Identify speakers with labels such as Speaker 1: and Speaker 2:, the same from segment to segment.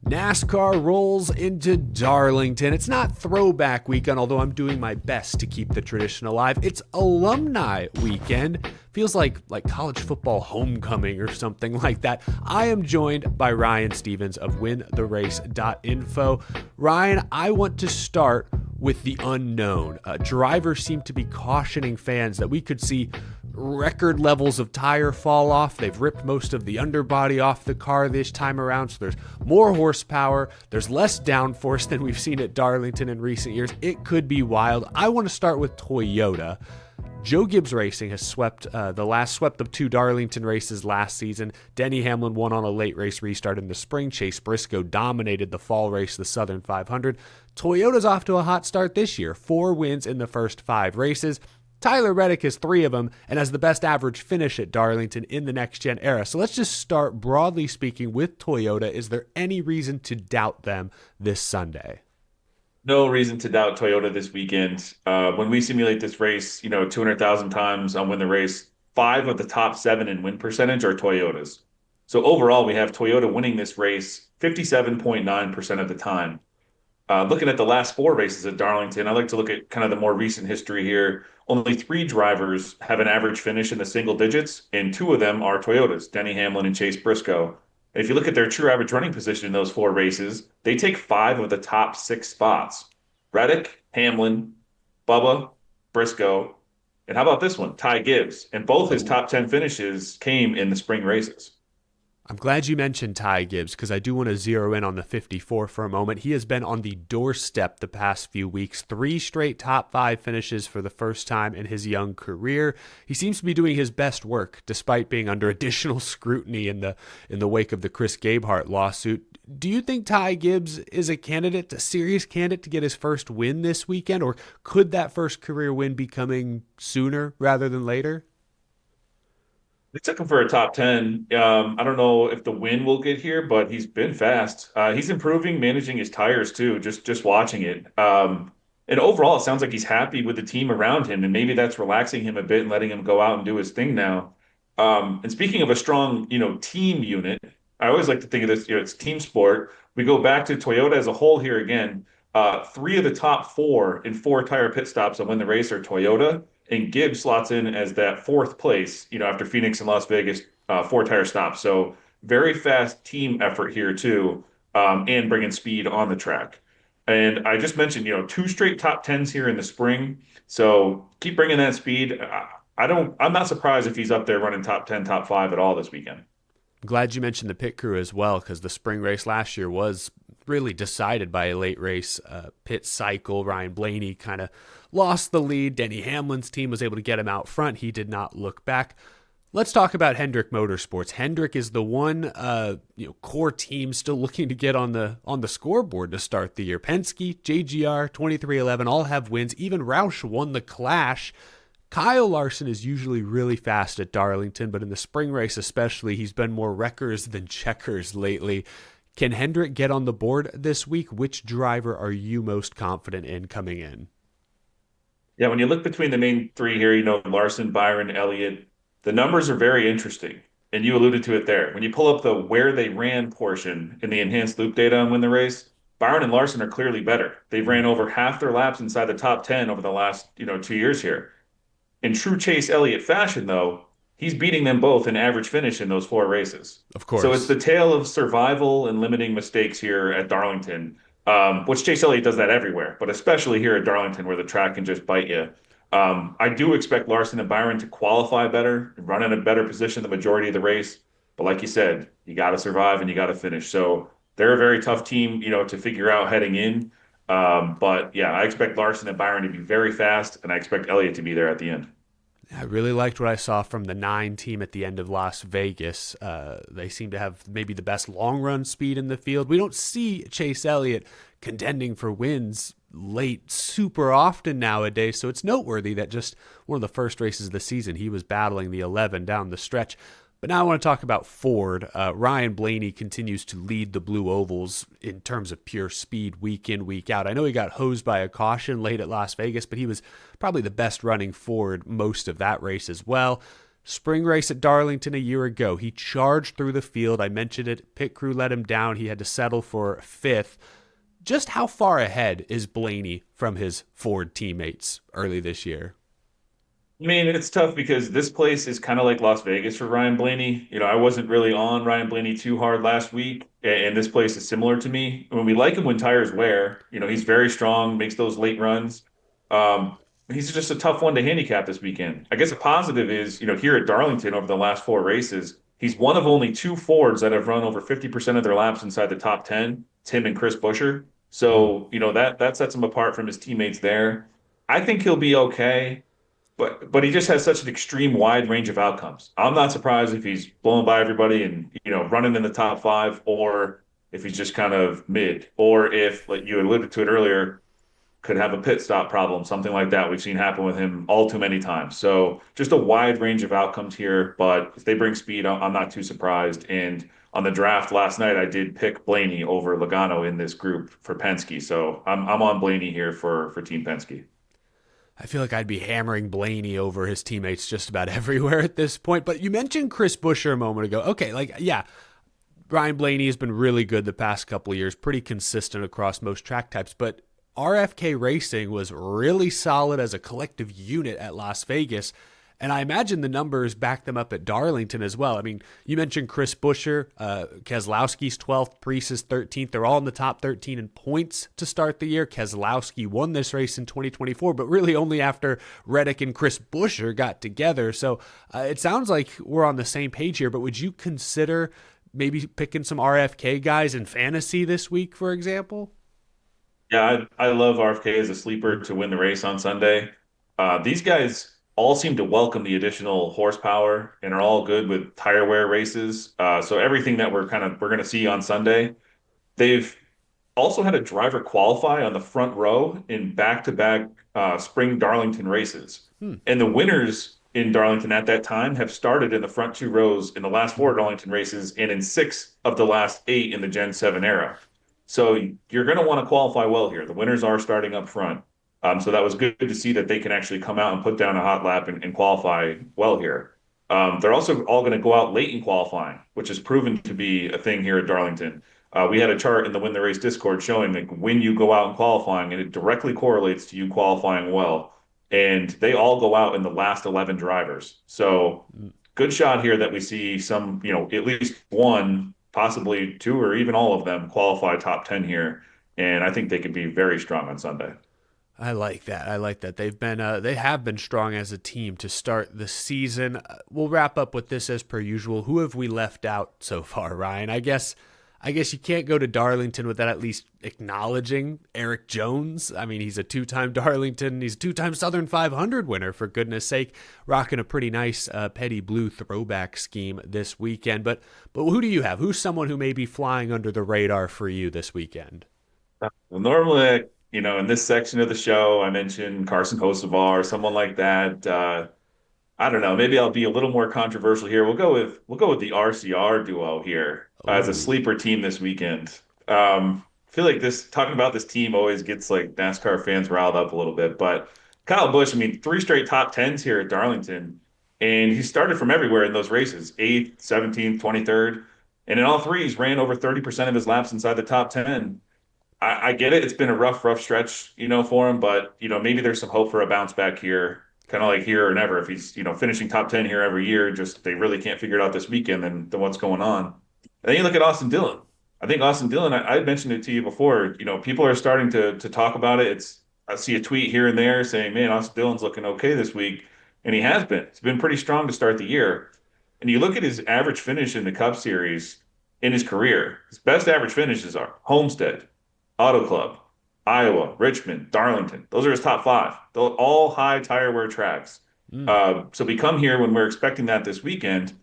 Speaker 1: NASCAR rolls into Darlington. It's not throwback weekend, although I'm doing my best to keep the tradition alive. It's alumni weekend. Feels like college football homecoming or something like that. I am joined by Ryan Stevens of wintherace.info. Ryan, I want to start with the unknown. Drivers seem to be cautioning fans that we could see record levels of tire fall off. They've ripped most of the underbody off the car this time around, so there's more horsepower, there's less downforce than we've seen at Darlington in recent years. It could be wild. I want to start with Toyota. Joe Gibbs Racing has swept the two Darlington races last season. Denny Hamlin won on a late race restart in the spring. Chase Briscoe dominated the fall race, the Southern 500. Toyota's off to a hot start this year. 4 wins in the first 5 races. Tyler Reddick has 3 of them and has the best average finish at Darlington in the next-gen era. So let's just start, broadly speaking, with Toyota. Is there any reason to doubt them this Sunday?
Speaker 2: No reason to doubt Toyota this weekend. When we simulate this race, 200,000 times on Win the Race, 5 of the top 7 in win percentage are Toyotas. So overall, we have Toyota winning this race 57.9% of the time. Looking at the last 4 races at Darlington, I like to look at kind of the more recent history here. Only 3 drivers have an average finish in the single digits, and 2 of them are Toyotas, Denny Hamlin and Chase Briscoe. And if you look at their true average running position in those 4 races, they take 5 of the top 6 spots. Reddick, Hamlin, Bubba, Briscoe, and how about this one, Ty Gibbs? And both his top 10 finishes came in the spring races.
Speaker 1: I'm glad you mentioned Ty Gibbs because I do want to zero in on the 54 for a moment. He has been on the doorstep the past few weeks. 3 straight top 5 finishes for the first time in his young career. He seems to be doing his best work despite being under additional scrutiny in the wake of the Chris Gabehart lawsuit. Do you think Ty Gibbs is a serious candidate to get his first win this weekend, or could that first career win be coming sooner rather than later?
Speaker 2: They took him for a top 10. I don't know if the win will get here, but he's been fast. He's improving, managing his tires too, just watching it. And overall, it sounds like he's happy with the team around him, and maybe that's relaxing him a bit and letting him go out and do his thing now. And speaking of a strong, team unit, I always like to think of this, it's team sport. We go back to Toyota as a whole here again. 3 of the top 4 in 4 tire pit stops that win the race are Toyota. And Gibbs slots in as that 4th place, after Phoenix and Las Vegas, 4 tire stops. So very fast team effort here too, and bringing speed on the track. And I just mentioned, 2 straight top 10s here in the spring. So keep bringing that speed. I'm not surprised if he's up there running top 10, top 5 at all this weekend.
Speaker 1: I'm glad you mentioned the pit crew as well, because the spring race last year was really decided by a late race pit cycle. Ryan Blaney kind of lost the lead. Denny Hamlin's team was able to get him out front. He did not look back. Let's talk about Hendrick Motorsports. Hendrick is the one core team still looking to get on the scoreboard to start the year. Penske, JGR, 2311 all have wins. Even Roush won the Clash. Kyle Larson is usually really fast at Darlington, but in the spring race especially, he's been more wreckers than checkers lately. Can Hendrick get on the board this week? Which driver are you most confident in coming in?
Speaker 2: Yeah, when you look between the main 3 here, Larson, Byron, Elliott, the numbers are very interesting. And you alluded to it there. When you pull up the where they ran portion in the enhanced loop data on Win the Race, Byron and Larson are clearly better. They've ran over half their laps inside the top 10 over the last, 2 years here. In true Chase Elliott fashion, though, he's beating them both in average finish in those 4 races.
Speaker 1: Of course.
Speaker 2: So it's the tale of survival and limiting mistakes here at Darlington, which Chase Elliott does that everywhere, but especially here at Darlington where the track can just bite you. I do expect Larson and Byron to qualify better, run in a better position the majority of the race. But like you said, you got to survive and you got to finish. So they're a very tough team, to figure out heading in. But yeah, I expect Larson and Byron to be very fast, and I expect Elliott to be there at the end.
Speaker 1: I really liked what I saw from the 9 team at the end of Las Vegas. They seem to have maybe the best long-run speed in the field. We don't see Chase Elliott contending for wins late super often nowadays, so it's noteworthy that just one of the first races of the season, he was battling the 11 down the stretch. But now I want to talk about Ford. Ryan Blaney continues to lead the Blue Ovals in terms of pure speed week in, week out. I know he got hosed by a caution late at Las Vegas, but he was probably the best running Ford most of that race as well. Spring race at Darlington a year ago, he charged through the field. I mentioned it. Pit crew let him down. He had to settle for fifth. Just how far ahead is Blaney from his Ford teammates early this year?
Speaker 2: I mean, it's tough because this place is kind of like Las Vegas for Ryan Blaney. I wasn't really on Ryan Blaney too hard last week, and this place is similar to me. When we like him when tires wear, he's very strong, makes those late runs. He's just a tough one to handicap this weekend. I guess a positive is, here at Darlington over the last four races, he's one of only two Fords that have run over 50% of their laps inside the top 10, Tim and Chris Buescher. So, that sets him apart from his teammates there. I think he'll be okay. But he just has such an extreme wide range of outcomes. I'm not surprised if he's blowing by everybody and running in the top five, or if he's just kind of mid, or if, like you alluded to it earlier, could have a pit stop problem, something like that. We've seen happen with him all too many times. So just a wide range of outcomes here. But if they bring speed, I'm not too surprised. And on the draft last night, I did pick Blaney over Logano in this group for Penske. So I'm on Blaney here for Team Penske.
Speaker 1: I feel like I'd be hammering Blaney over his teammates just about everywhere at this point. But you mentioned Chris Buescher a moment ago. Okay, yeah, Ryan Blaney has been really good the past couple of years, pretty consistent across most track types. But RFK Racing was really solid as a collective unit at Las Vegas. And I imagine the numbers back them up at Darlington as well. I mean, you mentioned Chris Buescher, Keselowski's 12th, Preece is 13th. They're all in the top 13 in points to start the year. Keselowski won this race in 2024, but really only after Reddick and Chris Buescher got together. So it sounds like we're on the same page here, but would you consider maybe picking some RFK guys in fantasy this week, for example?
Speaker 2: Yeah, I love RFK as a sleeper to win the race on Sunday. These guys all seem to welcome the additional horsepower and are all good with tire wear races. So everything that we're going to see on Sunday, they've also had a driver qualify on the front row in back-to-back spring Darlington races. And the winners in Darlington at that time have started in the front two rows in the last four Darlington races and in 6 of the last 8 in the Gen 7 era. So you're going to want to qualify well here. The winners are starting up front. So that was good to see that they can actually come out and put down a hot lap and qualify well here. They're also all going to go out late in qualifying, which has proven to be a thing here at Darlington. We had a chart in the Win the Race Discord showing that when you go out in qualifying, and it directly correlates to you qualifying well. And they all go out in the last 11 drivers. So good shot here that we see some, at least one, possibly two, or even all of them qualify top 10 here. And I think they could be very strong on Sunday.
Speaker 1: I like that. They have been strong as a team to start the season. We'll wrap up with this as per usual. Who have we left out so far, Ryan? I guess you can't go to Darlington without at least acknowledging Eric Jones. I mean, he's a 2-time Darlington. He's a 2-time Southern 500 winner, for goodness sake, rocking a pretty nice Petty Blue throwback scheme this weekend. But who do you have? Who's someone who may be flying under the radar for you this weekend?
Speaker 2: Well, normally, in this section of the show, I mentioned Carson Hocevar or someone like that. I don't know. Maybe I'll be a little more controversial here. We'll go with the RCR duo here as a sleeper team this weekend. I feel like talking about this team always gets like NASCAR fans riled up a little bit. But Kyle Busch, 3 straight top 10s here at Darlington, and he started from everywhere in those races: 8th, 17th, 23rd, and in all three, he's ran over 30% of his laps inside the top 10. I get it. It's been a rough stretch, for him, but, maybe there's some hope for a bounce back here, kind of like here or never. If he's, finishing top 10 here every year, just they really can't figure it out this weekend, then what's going on? And then you look at Austin Dillon. I think Austin Dillon, I mentioned it to you before, people are starting to talk about it. I see a tweet here and there saying, man, Austin Dillon's looking okay this week. And he has been. It's been pretty strong to start the year. And you look at his average finish in the Cup Series in his career, his best average finishes are Homestead, Auto Club, Iowa, Richmond, Darlington. Those are his top 5. They're all high tire wear tracks. So we come here when we're expecting that this weekend.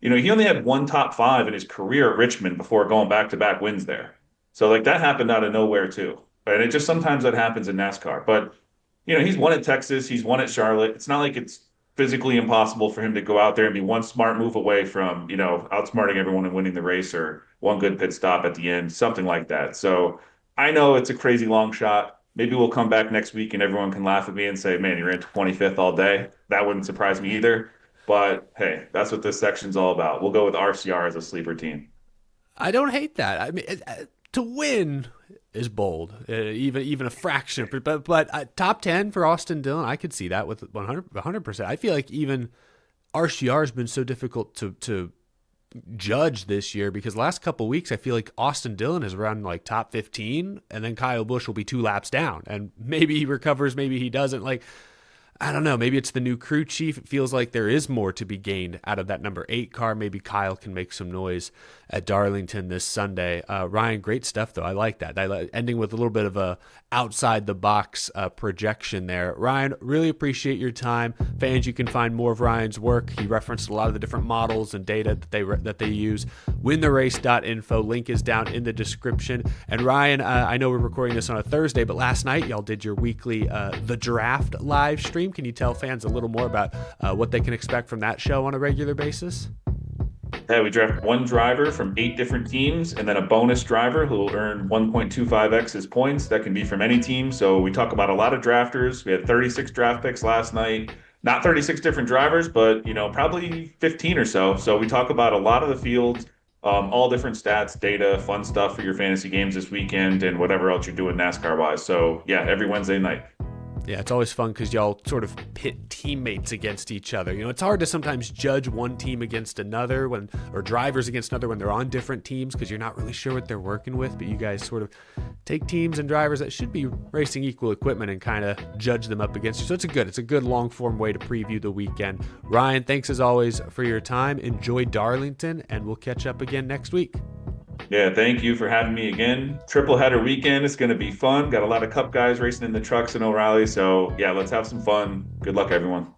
Speaker 2: He only had one top 5 in his career at Richmond before going back-to-back wins there. So that happened out of nowhere too. And it just sometimes that happens in NASCAR. But he's won at Texas, he's won at Charlotte. It's not like it's physically impossible for him to go out there and be one smart move away from outsmarting everyone and winning the race, or one good pit stop at the end, something like that. So I know it's a crazy long shot. Maybe we'll come back next week and everyone can laugh at me and say, man, you ran 25th all day. That wouldn't surprise me either. but hey, that's what this section's all about. We'll go with RCR as a sleeper team.
Speaker 1: I don't hate that. I mean, to win is bold, even a fraction. But top 10 for Austin Dillon, I could see that with 100%. I feel like even RCR has been so difficult to judge this year because last couple of weeks I feel like Austin Dillon is around like top 15, and then Kyle Busch will be 2 laps down, and maybe he recovers, maybe he doesn't. Like, I don't know. Maybe it's the new crew chief. It feels like there is more to be gained out of that number 8 car. Maybe Kyle can make some noise at Darlington this Sunday. Ryan, great stuff, though. I like that. Ending with a little bit of a outside-the-box projection there. Ryan, really appreciate your time. Fans, you can find more of Ryan's work. He referenced a lot of the different models and data that they use. Wintherace.info. Link is down in the description. And Ryan, I know we're recording this on a Thursday, but last night y'all did your weekly The Draft live stream. Can you tell fans a little more about what they can expect from that show on a regular basis?
Speaker 2: Yeah, we draft one driver from 8 different teams and then a bonus driver who will earn 1.25x his points. That can be from any team. So we talk about a lot of drafters. We had 36 draft picks last night. Not 36 different drivers, but probably 15 or so. So we talk about a lot of the fields, all different stats, data, fun stuff for your fantasy games this weekend and whatever else you're doing NASCAR-wise. So yeah, every Wednesday night.
Speaker 1: Yeah, it's always fun because y'all sort of pit teammates against each other. It's hard to sometimes judge one team against another or drivers against another when they're on different teams because you're not really sure what they're working with. But you guys sort of take teams and drivers that should be racing equal equipment and kind of judge them up against you. So it's a good long form way to preview the weekend. Ryan, thanks as always for your time. Enjoy Darlington, and we'll catch up again next week.
Speaker 2: Yeah, thank you for having me again. Triple header weekend. It's going to be fun. Got a lot of Cup guys racing in the trucks in O'Reilly. So yeah, let's have some fun. Good luck, everyone.